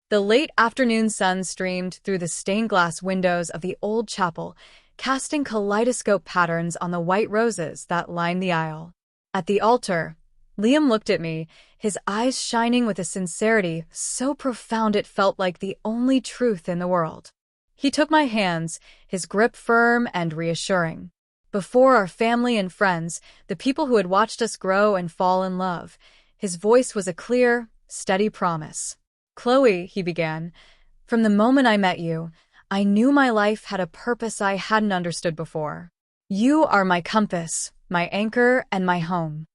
The late afternoon sun streamed through the stained glass windows of the old chapel, casting kaleidoscope patterns on the white roses that lined the aisle. At the altar, Liam looked at me, his eyes shining with a sincerity so profound it felt like the only truth in the world. He took my hands, his grip firm and reassuring. Before our family and friends, the people who had watched us grow and fall in love, his voice was a clear, steady promise. "Chloe," he began, "from the moment I met you, I knew my life had a purpose I hadn't understood before. You are my compass, my anchor, and my home."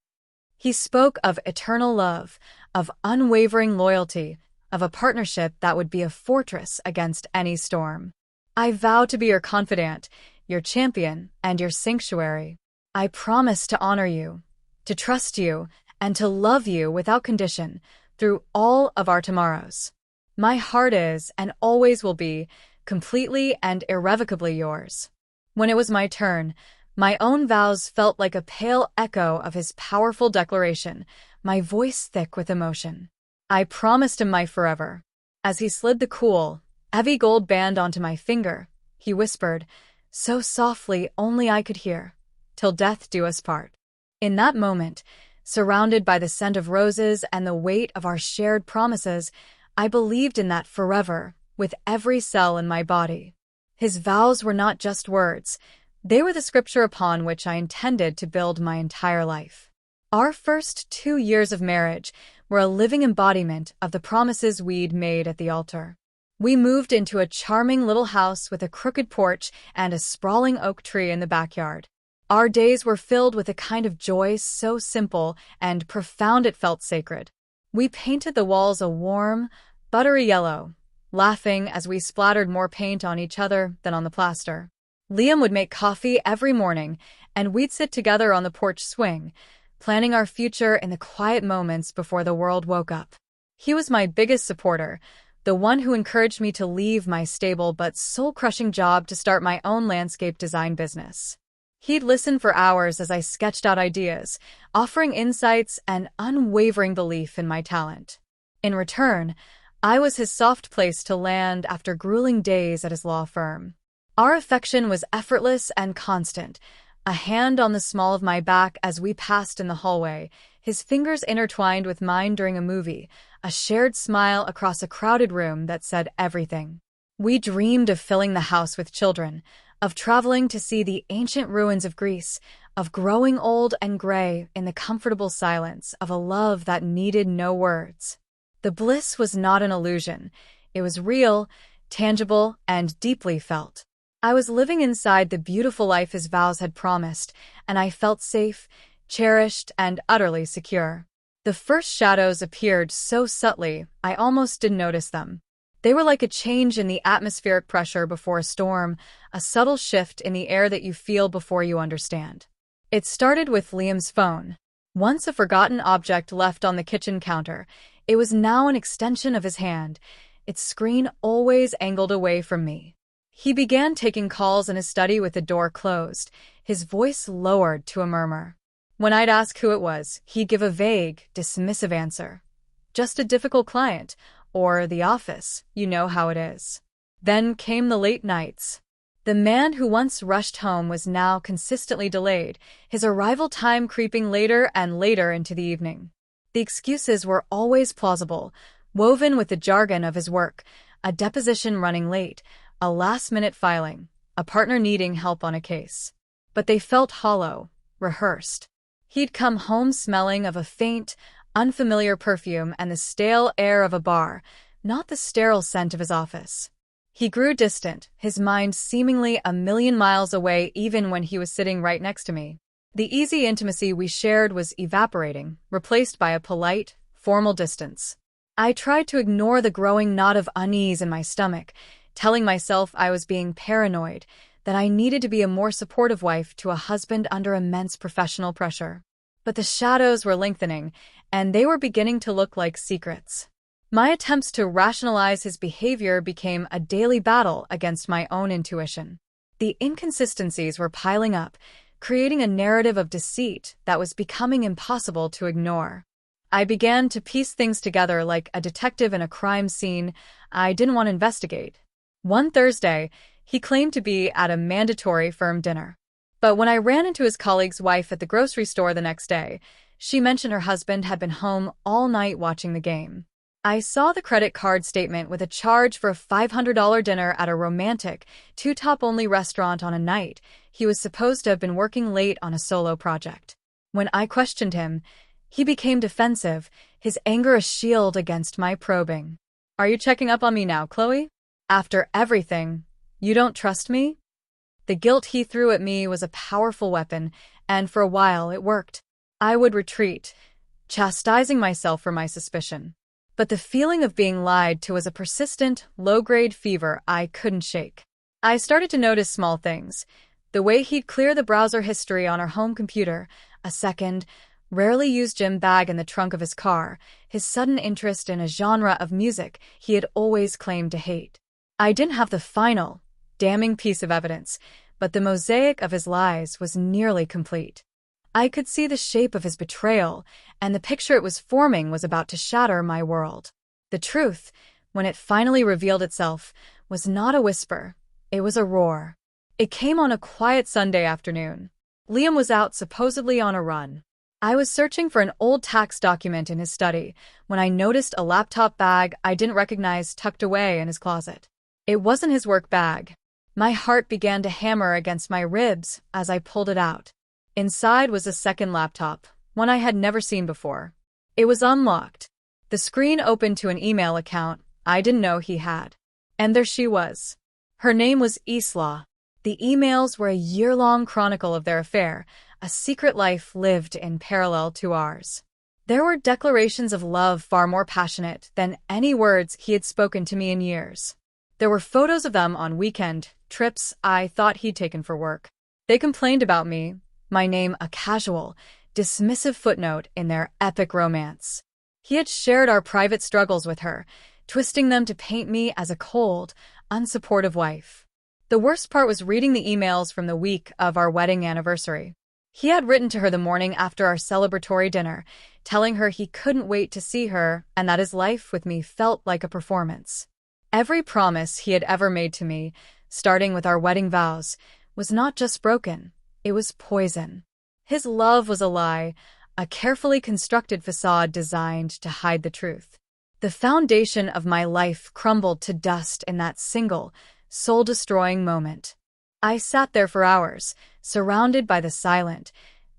He spoke of eternal love, of unwavering loyalty, of a partnership that would be a fortress against any storm. "I vow to be your confidant, your champion, and your sanctuary. I promise to honor you, to trust you, and to love you without condition through all of our tomorrows. My heart is, and always will be, completely and irrevocably yours." When it was my turn, my own vows felt like a pale echo of his powerful declaration, my voice thick with emotion. I promised him my forever. As he slid the cool, heavy gold band onto my finger, he whispered, so softly only I could hear, "Till death do us part." In that moment, surrounded by the scent of roses and the weight of our shared promises, I believed in that forever with every cell in my body. His vows were not just words. They were the scripture upon which I intended to build my entire life. Our first 2 years of marriage were a living embodiment of the promises we'd made at the altar. We moved into a charming little house with a crooked porch and a sprawling oak tree in the backyard. Our days were filled with a kind of joy so simple and profound it felt sacred. We painted the walls a warm, buttery yellow, laughing as we splattered more paint on each other than on the plaster. Liam would make coffee every morning, and we'd sit together on the porch swing, planning our future in the quiet moments before the world woke up. He was my biggest supporter, the one who encouraged me to leave my stable but soul-crushing job to start my own landscape design business. He'd listen for hours as I sketched out ideas, offering insights and unwavering belief in my talent. In return, I was his soft place to land after grueling days at his law firm. Our affection was effortless and constant, a hand on the small of my back as we passed in the hallway, his fingers intertwined with mine during a movie, a shared smile across a crowded room that said everything. We dreamed of filling the house with children, of traveling to see the ancient ruins of Greece, of growing old and gray in the comfortable silence of a love that needed no words. The bliss was not an illusion. It was real, tangible, and deeply felt. I was living inside the beautiful life his vows had promised, and I felt safe, cherished, and utterly secure. The first shadows appeared so subtly, I almost didn't notice them. They were like a change in the atmospheric pressure before a storm, a subtle shift in the air that you feel before you understand. It started with Liam's phone. Once a forgotten object left on the kitchen counter, it was now an extension of his hand, its screen always angled away from me. He began taking calls in his study with the door closed, his voice lowered to a murmur. When I'd ask who it was, he'd give a vague, dismissive answer. "Just a difficult client," or "the office, you know how it is." Then came the late nights. The man who once rushed home was now consistently delayed, his arrival time creeping later and later into the evening. The excuses were always plausible, woven with the jargon of his work, a deposition running late, a last-minute filing, a partner needing help on a case. But they felt hollow, rehearsed. He'd come home smelling of a faint, unfamiliar perfume and the stale air of a bar, not the sterile scent of his office. He grew distant, his mind seemingly a million miles away even when he was sitting right next to me. The easy intimacy we shared was evaporating, replaced by a polite, formal distance. I tried to ignore the growing knot of unease in my stomach, telling myself I was being paranoid, that I needed to be a more supportive wife to a husband under immense professional pressure. But the shadows were lengthening, and they were beginning to look like secrets. My attempts to rationalize his behavior became a daily battle against my own intuition. The inconsistencies were piling up, creating a narrative of deceit that was becoming impossible to ignore. I began to piece things together like a detective in a crime scene I didn't want to investigate. One Thursday, he claimed to be at a mandatory firm dinner. But when I ran into his colleague's wife at the grocery store the next day, she mentioned her husband had been home all night watching the game. I saw the credit card statement with a charge for a $500 dinner at a romantic, two-top-only restaurant on a night he was supposed to have been working late on a solo project. When I questioned him, he became defensive, his anger a shield against my probing. "Are you checking up on me now, Chloe? After everything, you don't trust me?" The guilt he threw at me was a powerful weapon, and for a while it worked. I would retreat, chastising myself for my suspicion. But the feeling of being lied to was a persistent, low-grade fever I couldn't shake. I started to notice small things. The way he'd clear the browser history on our home computer, a second, rarely used gym bag in the trunk of his car, his sudden interest in a genre of music he had always claimed to hate. I didn't have the final, damning piece of evidence, but the mosaic of his lies was nearly complete. I could see the shape of his betrayal, and the picture it was forming was about to shatter my world. The truth, when it finally revealed itself, was not a whisper, it was a roar. It came on a quiet Sunday afternoon. Liam was out supposedly on a run. I was searching for an old tax document in his study when I noticed a laptop bag I didn't recognize tucked away in his closet. It wasn't his work bag. My heart began to hammer against my ribs as I pulled it out. Inside was a second laptop, one I had never seen before. It was unlocked. The screen opened to an email account I didn't know he had. And there she was. Her name was Isla. The emails were a year-long chronicle of their affair, a secret life lived in parallel to ours. There were declarations of love far more passionate than any words he had spoken to me in years. There were photos of them on weekend trips I thought he'd taken for work. They complained about me, my name a casual, dismissive footnote in their epic romance. He had shared our private struggles with her, twisting them to paint me as a cold, unsupportive wife. The worst part was reading the emails from the week of our wedding anniversary. He had written to her the morning after our celebratory dinner, telling her he couldn't wait to see her and that his life with me felt like a performance. Every promise he had ever made to me, starting with our wedding vows, was not just broken, it was poison. His love was a lie, a carefully constructed facade designed to hide the truth. The foundation of my life crumbled to dust in that single, soul-destroying moment. I sat there for hours, surrounded by the silent,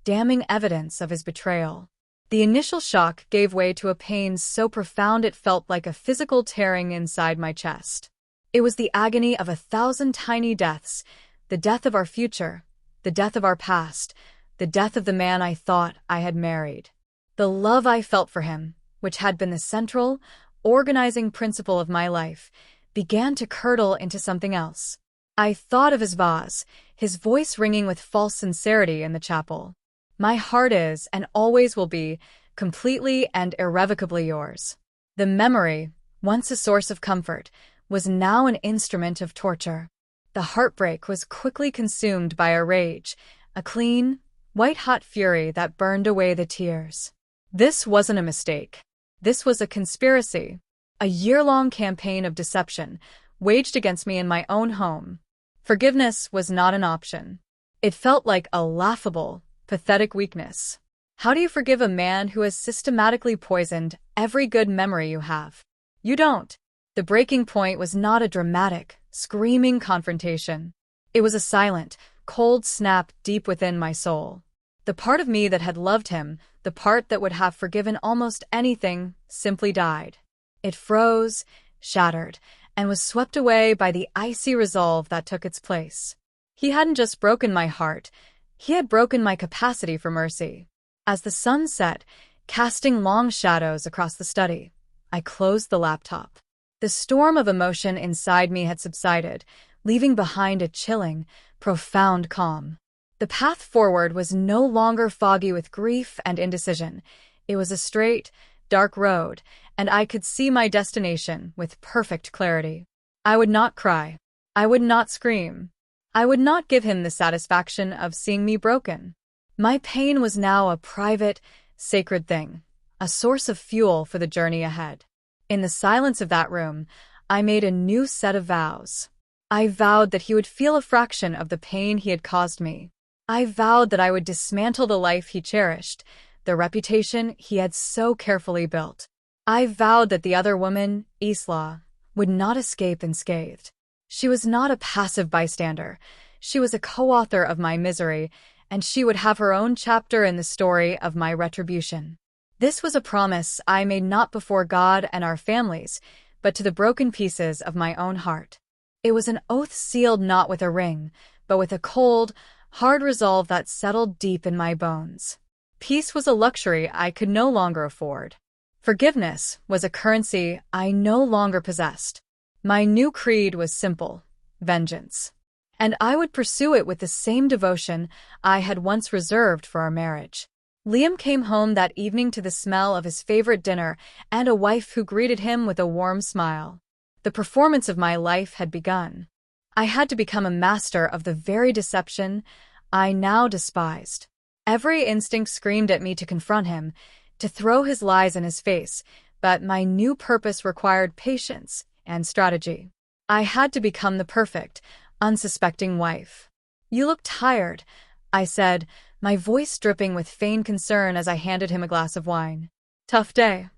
damning evidence of his betrayal. The initial shock gave way to a pain so profound it felt like a physical tearing inside my chest. It was the agony of 1,000 tiny deaths, the death of our future, the death of our past, the death of the man I thought I had married. The love I felt for him, which had been the central, organizing principle of my life, began to curdle into something else. I thought of his vase, his voice ringing with false sincerity in the chapel. My heart is, and always will be, completely and irrevocably yours. The memory, once a source of comfort, was now an instrument of torture. The heartbreak was quickly consumed by a rage, a clean, white-hot fury that burned away the tears. This wasn't a mistake. This was a conspiracy, a year-long campaign of deception, waged against me in my own home. Forgiveness was not an option. It felt like a laughable, pathetic weakness. How do you forgive a man who has systematically poisoned every good memory you have? You don't. The breaking point was not a dramatic, screaming confrontation. It was a silent, cold snap deep within my soul. The part of me that had loved him, the part that would have forgiven almost anything, simply died. It froze, shattered, and was swept away by the icy resolve that took its place. He hadn't just broken my heart, he had broken my capacity for mercy. As the sun set, casting long shadows across the study, I closed the laptop. The storm of emotion inside me had subsided, leaving behind a chilling, profound calm. The path forward was no longer foggy with grief and indecision. It was a straight, dark road, and I could see my destination with perfect clarity. I would not cry. I would not scream. I would not give him the satisfaction of seeing me broken. My pain was now a private, sacred thing, a source of fuel for the journey ahead. In the silence of that room, I made a new set of vows. I vowed that he would feel a fraction of the pain he had caused me. I vowed that I would dismantle the life he cherished, the reputation he had so carefully built. I vowed that the other woman, Isla, would not escape unscathed. She was not a passive bystander. She was a co-author of my misery, and she would have her own chapter in the story of my retribution. This was a promise I made not before God and our families, but to the broken pieces of my own heart. It was an oath sealed not with a ring, but with a cold, hard resolve that settled deep in my bones. Peace was a luxury I could no longer afford. Forgiveness was a currency I no longer possessed. My new creed was simple: vengeance. And I would pursue it with the same devotion I had once reserved for our marriage. Liam came home that evening to the smell of his favorite dinner and a wife who greeted him with a warm smile. The performance of my life had begun. I had to become a master of the very deception I now despised. Every instinct screamed at me to confront him, to throw his lies in his face, but my new purpose required patience and strategy. I had to become the perfect, unsuspecting wife. "You look tired," I said, my voice dripping with feigned concern as I handed him a glass of wine. "Tough day."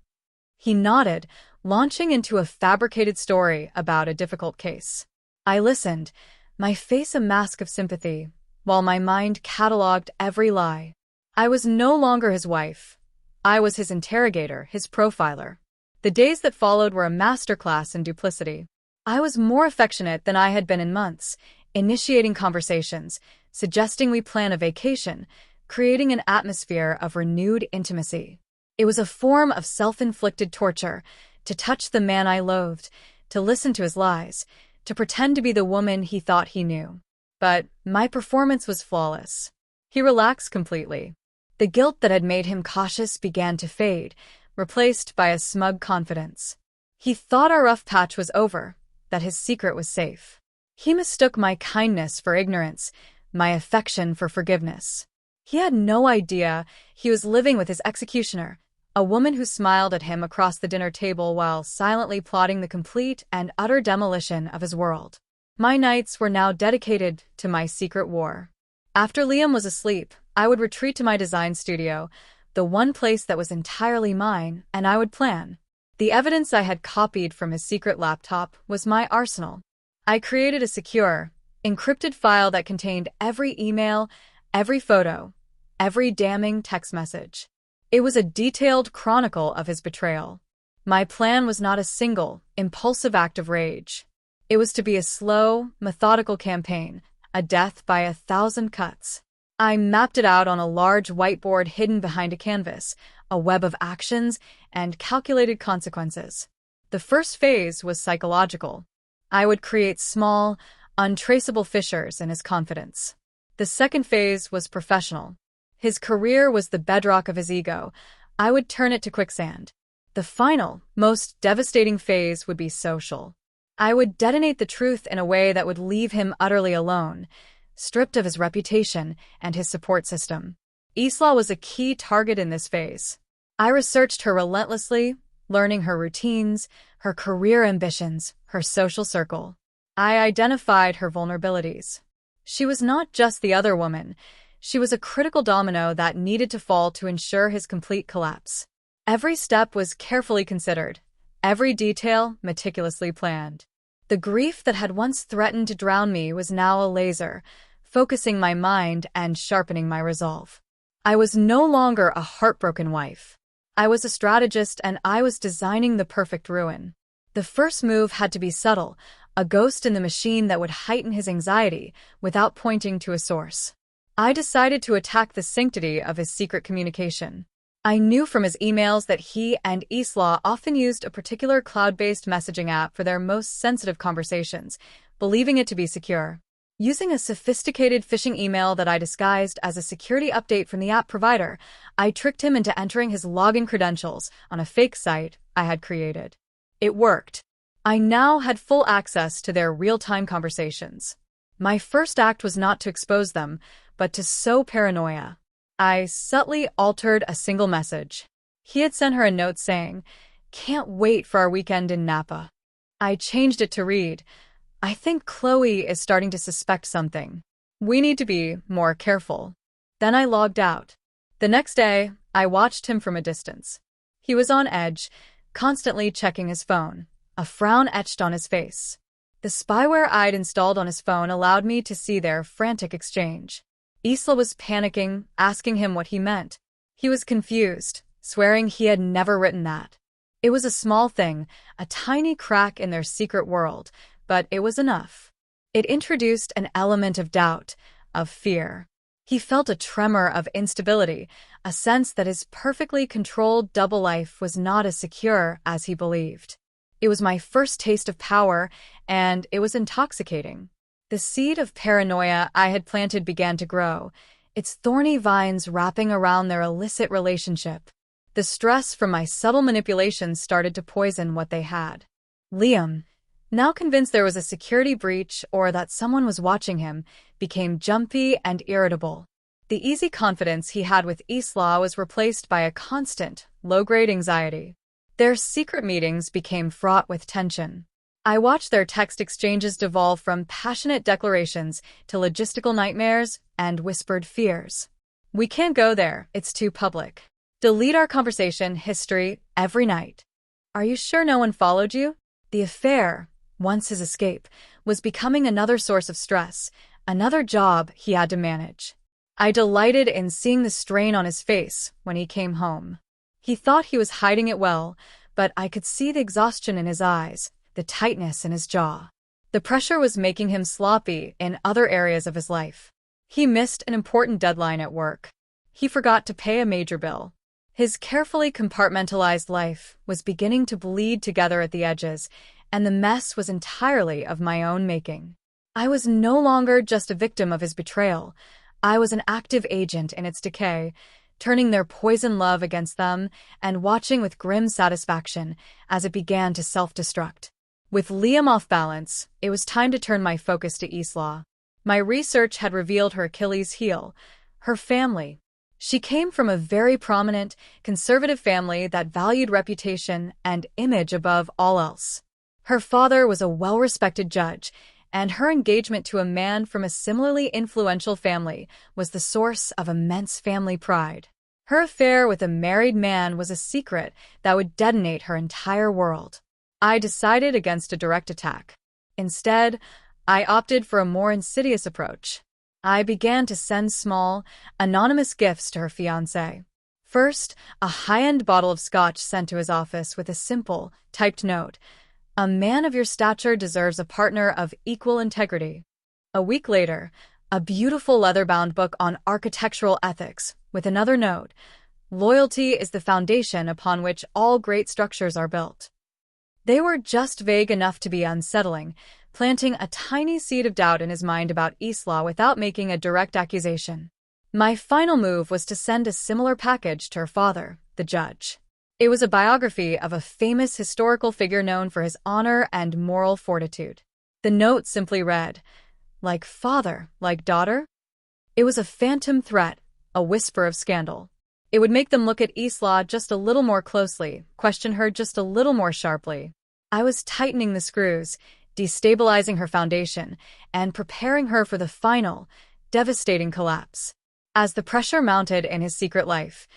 He nodded, launching into a fabricated story about a difficult case. I listened, my face a mask of sympathy, while my mind catalogued every lie. I was no longer his wife. I was his interrogator, his profiler. The days that followed were a masterclass in duplicity. I was more affectionate than I had been in months, initiating conversations, suggesting we plan a vacation, creating an atmosphere of renewed intimacy. It was a form of self-inflicted torture, to touch the man I loathed, to listen to his lies, to pretend to be the woman he thought he knew. But my performance was flawless. He relaxed completely. The guilt that had made him cautious began to fade, replaced by a smug confidence. He thought our rough patch was over, that his secret was safe. He mistook my kindness for ignorance, my affection for forgiveness. He had no idea he was living with his executioner, a woman who smiled at him across the dinner table while silently plotting the complete and utter demolition of his world. My nights were now dedicated to my secret war. After Liam was asleep, I would retreat to my design studio, the one place that was entirely mine, and I would plan. The evidence I had copied from his secret laptop was my arsenal. I created a secure, encrypted file that contained every email, every photo, every damning text message. It was a detailed chronicle of his betrayal. My plan was not a single, impulsive act of rage. It was to be a slow, methodical campaign, a death by 1,000 cuts. I mapped it out on a large whiteboard hidden behind a canvas, a web of actions and calculated consequences. The first phase was psychological. I would create small, untraceable fissures in his confidence. The second phase was professional. His career was the bedrock of his ego. I would turn it to quicksand. The final, most devastating phase would be social. I would detonate the truth in a way that would leave him utterly alone, stripped of his reputation and his support system. Isla was a key target in this phase. I researched her relentlessly, learning her routines, her career ambitions, her social circle. I identified her vulnerabilities. She was not just the other woman. She was a critical domino that needed to fall to ensure his complete collapse. Every step was carefully considered, every detail meticulously planned. The grief that had once threatened to drown me was now a laser, focusing my mind and sharpening my resolve. I was no longer a heartbroken wife. I was a strategist, and I was designing the perfect ruin. The first move had to be subtle, a ghost in the machine that would heighten his anxiety without pointing to a source. I decided to attack the sanctity of his secret communication. I knew from his emails that he and Isla often used a particular cloud-based messaging app for their most sensitive conversations, believing it to be secure. Using a sophisticated phishing email that I disguised as a security update from the app provider, I tricked him into entering his login credentials on a fake site I had created. It worked. I now had full access to their real-time conversations. My first act was not to expose them, but to sow paranoia. I subtly altered a single message. He had sent her a note saying, "Can't wait for our weekend in Napa." I changed it to read, "I think Chloe is starting to suspect something. We need to be more careful." Then I logged out. The next day, I watched him from a distance. He was on edge, constantly checking his phone, a frown etched on his face. The spyware I'd installed on his phone allowed me to see their frantic exchange. Isla was panicking, asking him what he meant. He was confused, swearing he had never written that. It was a small thing, a tiny crack in their secret world, but it was enough. It introduced an element of doubt, of fear. He felt a tremor of instability, a sense that his perfectly controlled double life was not as secure as he believed. It was my first taste of power, and it was intoxicating. The seed of paranoia I had planted began to grow, its thorny vines wrapping around their illicit relationship. The stress from my subtle manipulations started to poison what they had. Liam, now convinced there was a security breach or that someone was watching him, became jumpy and irritable. The easy confidence he had with Isla was replaced by a constant, low-grade anxiety. Their secret meetings became fraught with tension. I watched their text exchanges devolve from passionate declarations to logistical nightmares and whispered fears. "We can't go there, it's too public. Delete our conversation history every night. Are you sure no one followed you?" The affair, once his escape, was becoming another source of stress, another job he had to manage. I delighted in seeing the strain on his face when he came home. He thought he was hiding it well, but I could see the exhaustion in his eyes, the tightness in his jaw. The pressure was making him sloppy in other areas of his life. He missed an important deadline at work. He forgot to pay a major bill. His carefully compartmentalized life was beginning to bleed together at the edges, and the mess was entirely of my own making. I was no longer just a victim of his betrayal. I was an active agent in its decay, turning their poison love against them and watching with grim satisfaction as it began to self-destruct. With Liam off balance, it was time to turn my focus to Isla. My research had revealed her Achilles heel, her family. She came from a very prominent, conservative family that valued reputation and image above all else. Her father was a well-respected judge, and her engagement to a man from a similarly influential family was the source of immense family pride. Her affair with a married man was a secret that would detonate her entire world. I decided against a direct attack. Instead, I opted for a more insidious approach. I began to send small, anonymous gifts to her fiancé. First, a high-end bottle of scotch sent to his office with a simple, typed note, "A man of your stature deserves a partner of equal integrity." A week later, a beautiful leather-bound book on architectural ethics, with another note, "Loyalty is the foundation upon which all great structures are built." They were just vague enough to be unsettling, planting a tiny seed of doubt in his mind about Isla without making a direct accusation. My final move was to send a similar package to her father, the judge. It was a biography of a famous historical figure known for his honor and moral fortitude. The note simply read, "Like father, like daughter?" It was a phantom threat, a whisper of scandal. It would make them look at Isla just a little more closely, question her just a little more sharply. I was tightening the screws, destabilizing her foundation, and preparing her for the final, devastating collapse. As the pressure mounted in his secret life,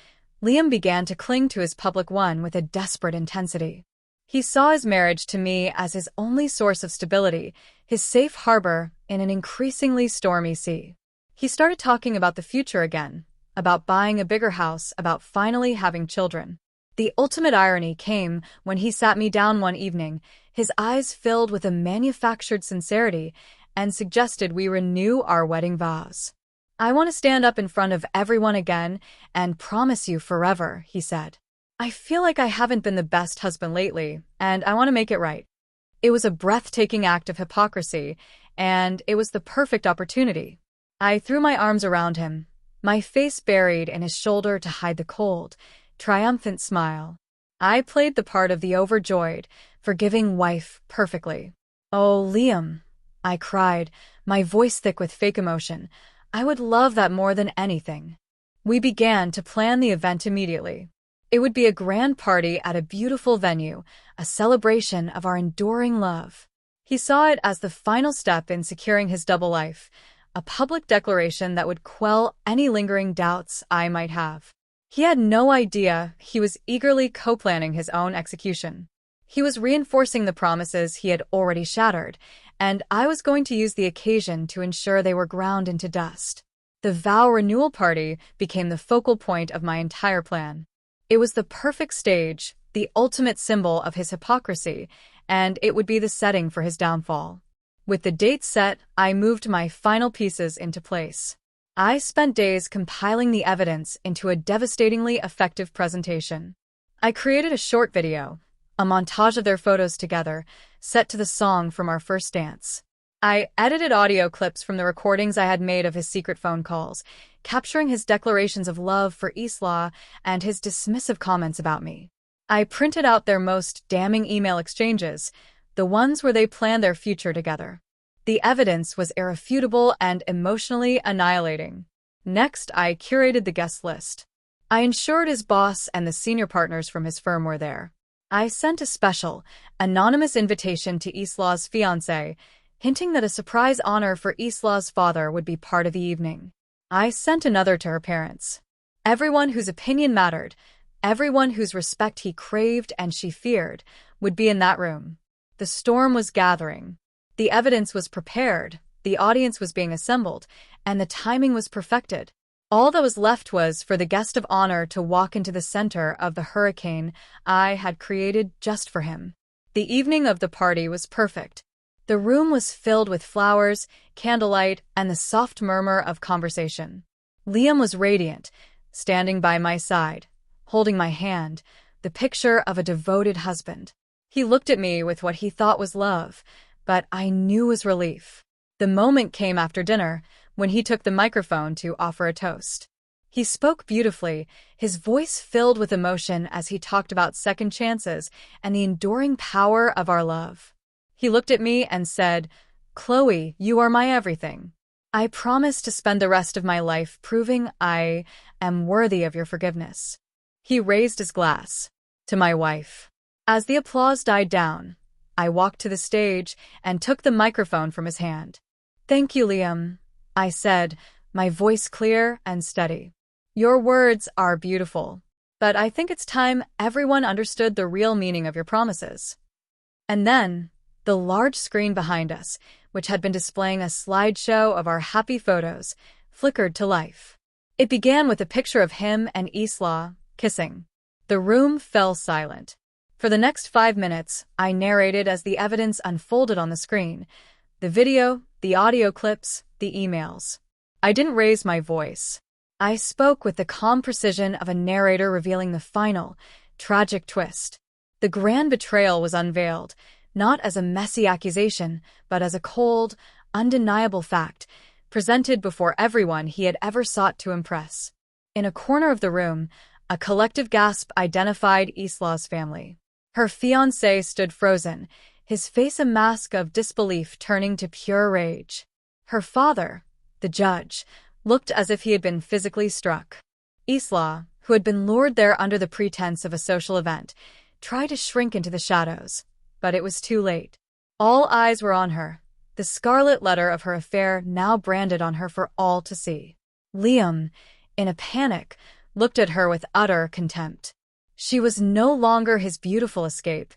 Liam began to cling to his public one with a desperate intensity. He saw his marriage to me as his only source of stability, his safe harbor in an increasingly stormy sea. He started talking about the future again, about buying a bigger house, about finally having children. The ultimate irony came when he sat me down one evening, his eyes filled with a manufactured sincerity, and suggested we renew our wedding vows. "I want to stand up in front of everyone again and promise you forever," he said. "I feel like I haven't been the best husband lately, and I want to make it right." It was a breathtaking act of hypocrisy, and it was the perfect opportunity. I threw my arms around him, my face buried in his shoulder to hide the cold, triumphant smile. I played the part of the overjoyed, forgiving wife perfectly. "Oh, Liam," I cried, my voice thick with fake emotion, "I would love that more than anything." We began to plan the event immediately. It would be a grand party at a beautiful venue, a celebration of our enduring love. He saw it as the final step in securing his double life, a public declaration that would quell any lingering doubts I might have. He had no idea he was eagerly co-planning his own execution. He was reinforcing the promises he had already shattered, and I was going to use the occasion to ensure they were ground into dust. The vow renewal party became the focal point of my entire plan. It was the perfect stage, the ultimate symbol of his hypocrisy, and it would be the setting for his downfall. With the date set, I moved my final pieces into place. I spent days compiling the evidence into a devastatingly effective presentation. I created a short video, a montage of their photos together, set to the song from our first dance. I edited audio clips from the recordings I had made of his secret phone calls, capturing his declarations of love for Isla and his dismissive comments about me. I printed out their most damning email exchanges, the ones where they planned their future together. The evidence was irrefutable and emotionally annihilating. Next, I curated the guest list. I ensured his boss and the senior partners from his firm were there. I sent a special, anonymous invitation to Isla's fiancé, hinting that a surprise honor for Isla's father would be part of the evening. I sent another to her parents. Everyone whose opinion mattered, everyone whose respect he craved and she feared, would be in that room. The storm was gathering. The evidence was prepared, the audience was being assembled, and the timing was perfected. All that was left was for the guest of honor to walk into the center of the hurricane I had created just for him. The evening of the party was perfect. The room was filled with flowers, candlelight, and the soft murmur of conversation. Liam was radiant, standing by my side, holding my hand, the picture of a devoted husband. He looked at me with what he thought was love, but I knew was relief. The moment came after dinner, when he took the microphone to offer a toast. He spoke beautifully, his voice filled with emotion as he talked about second chances and the enduring power of our love. He looked at me and said, "Chloe, you are my everything. I promise to spend the rest of my life proving I am worthy of your forgiveness." He raised his glass. To my wife. As the applause died down, I walked to the stage and took the microphone from his hand. "Thank you, Liam," I said, my voice clear and steady. "Your words are beautiful, but I think it's time everyone understood the real meaning of your promises." And then, the large screen behind us, which had been displaying a slideshow of our happy photos, flickered to life. It began with a picture of him and Isla kissing. The room fell silent. For the next 5 minutes, I narrated as the evidence unfolded on the screen. The video, the audio clips, the emails. I didn't raise my voice. I spoke with the calm precision of a narrator revealing the final, tragic twist. The grand betrayal was unveiled, not as a messy accusation, but as a cold, undeniable fact, presented before everyone he had ever sought to impress. In a corner of the room, a collective gasp identified Isla's family. Her fiancé stood frozen, his face a mask of disbelief turning to pure rage. Her father, the judge, looked as if he had been physically struck. Isla, who had been lured there under the pretense of a social event, tried to shrink into the shadows, but it was too late. All eyes were on her, the scarlet letter of her affair now branded on her for all to see. Liam, in a panic, looked at her with utter contempt. She was no longer his beautiful escape.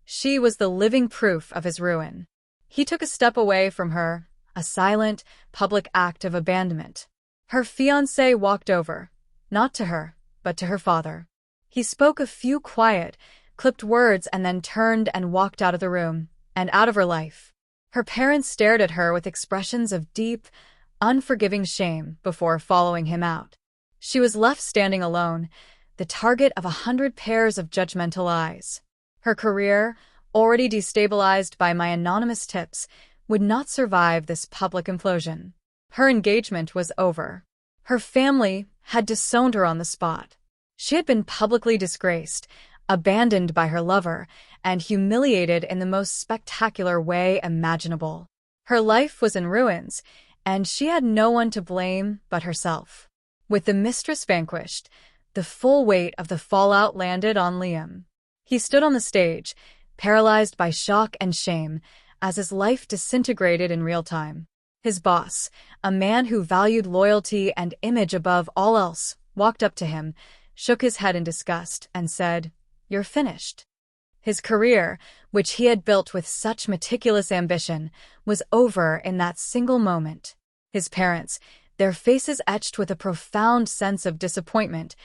She was the living proof of his ruin. He took a step away from her, a silent, public act of abandonment. Her fiancé walked over, not to her, but to her father. He spoke a few quiet, clipped words and then turned and walked out of the room, and out of her life. Her parents stared at her with expressions of deep, unforgiving shame before following him out. She was left standing alone, the target of 100 pairs of judgmental eyes. Her career, already destabilized by my anonymous tips, would not survive this public implosion. Her engagement was over. Her family had disowned her on the spot. She had been publicly disgraced, abandoned by her lover, and humiliated in the most spectacular way imaginable. Her life was in ruins, and she had no one to blame but herself. With the mistress vanquished, The full weight of the fallout landed on Liam. He stood on the stage, paralyzed by shock and shame, as his life disintegrated in real time. His boss, a man who valued loyalty and image above all else, walked up to him, shook his head in disgust, and said, "You're finished." His career, which he had built with such meticulous ambition, was over in that single moment. His parents, their faces etched with a profound sense of disappointment,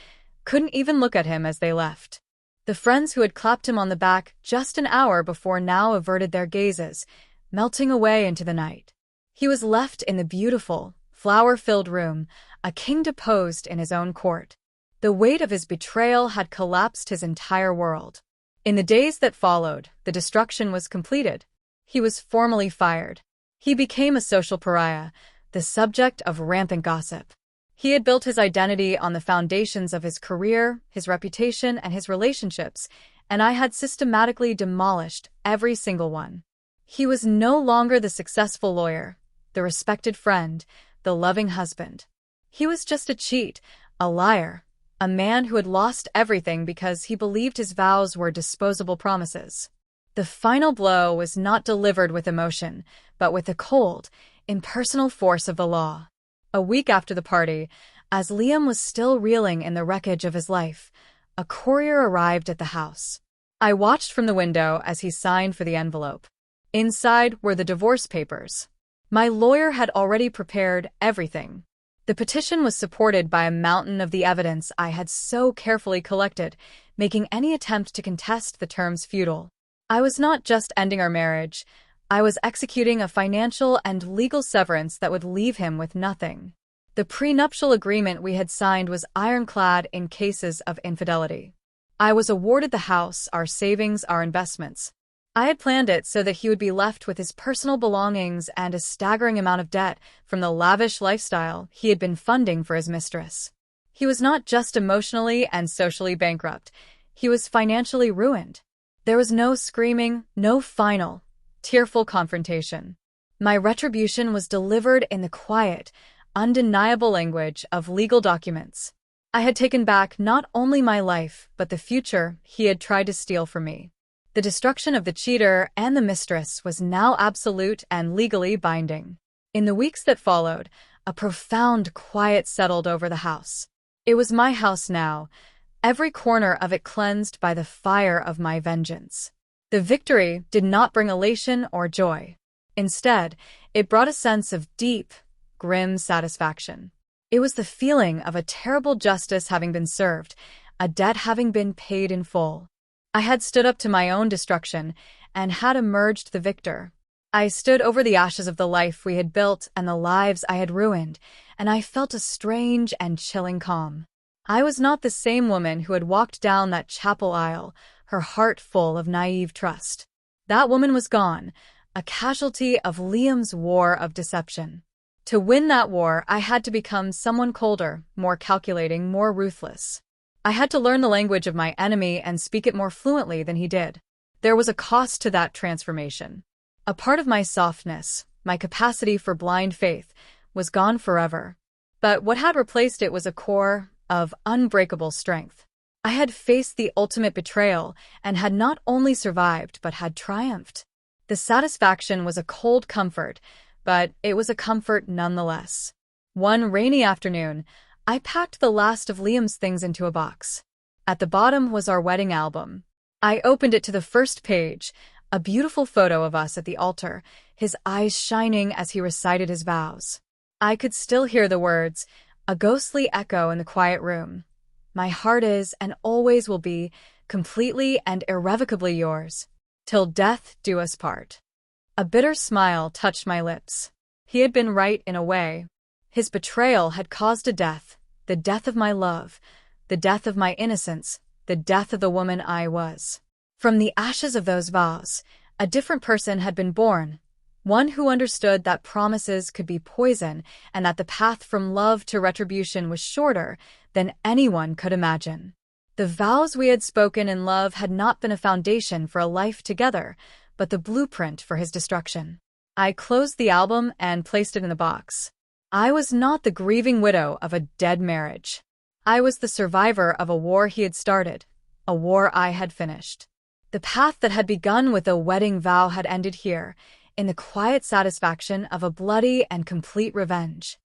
couldn't even look at him as they left. The friends who had clapped him on the back just an hour before now averted their gazes, melting away into the night. He was left in the beautiful, flower-filled room, a king deposed in his own court. The weight of his betrayal had collapsed his entire world. In the days that followed, the destruction was completed. He was formally fired. He became a social pariah, the subject of rampant gossip. He had built his identity on the foundations of his career, his reputation, and his relationships, and I had systematically demolished every single one. He was no longer the successful lawyer, the respected friend, the loving husband. He was just a cheat, a liar, a man who had lost everything because he believed his vows were disposable promises. The final blow was not delivered with emotion, but with the cold, impersonal force of the law. A week after the party, as Liam was still reeling in the wreckage of his life, a courier arrived at the house. I watched from the window as he signed for the envelope. Inside were the divorce papers. My lawyer had already prepared everything. The petition was supported by a mountain of the evidence I had so carefully collected, making any attempt to contest the terms futile. I was not just ending our marriage, I was executing a financial and legal severance that would leave him with nothing. The prenuptial agreement we had signed was ironclad in cases of infidelity. I was awarded the house, our savings, our investments. I had planned it so that he would be left with his personal belongings and a staggering amount of debt from the lavish lifestyle he had been funding for his mistress. He was not just emotionally and socially bankrupt, he was financially ruined. There was no screaming, no final, tearful confrontation. My retribution was delivered in the quiet, undeniable language of legal documents. I had taken back not only my life, but the future he had tried to steal from me. The destruction of the cheater and the mistress was now absolute and legally binding. In the weeks that followed, a profound quiet settled over the house. It was my house now, every corner of it cleansed by the fire of my vengeance. The victory did not bring elation or joy. Instead, it brought a sense of deep, grim satisfaction. It was the feeling of a terrible justice having been served, a debt having been paid in full. I had stood up to my own destruction and had emerged the victor. I stood over the ashes of the life we had built and the lives I had ruined, and I felt a strange and chilling calm. I was not the same woman who had walked down that chapel aisle, her heart full of naive trust. That woman was gone, a casualty of Liam's war of deception. To win that war, I had to become someone colder, more calculating, more ruthless. I had to learn the language of my enemy and speak it more fluently than he did. There was a cost to that transformation. A part of my softness, my capacity for blind faith, was gone forever. But what had replaced it was a core of unbreakable strength. I had faced the ultimate betrayal and had not only survived but had triumphed. The satisfaction was a cold comfort, but it was a comfort nonetheless. One rainy afternoon, I packed the last of Liam's things into a box. At the bottom was our wedding album. I opened it to the first page, a beautiful photo of us at the altar, his eyes shining as he recited his vows. I could still hear the words, a ghostly echo in the quiet room. My heart is, and always will be, completely and irrevocably yours, till death do us part. A bitter smile touched my lips. He had been right in a way. His betrayal had caused a death, the death of my love, the death of my innocence, the death of the woman I was. From the ashes of those vows, a different person had been born, one who understood that promises could be poison and that the path from love to retribution was shorter than anyone could imagine. The vows we had spoken in love had not been a foundation for a life together, but the blueprint for his destruction. I closed the album and placed it in the box. I was not the grieving widow of a dead marriage. I was the survivor of a war he had started, a war I had finished. The path that had begun with a wedding vow had ended here, in the quiet satisfaction of a bloody and complete revenge.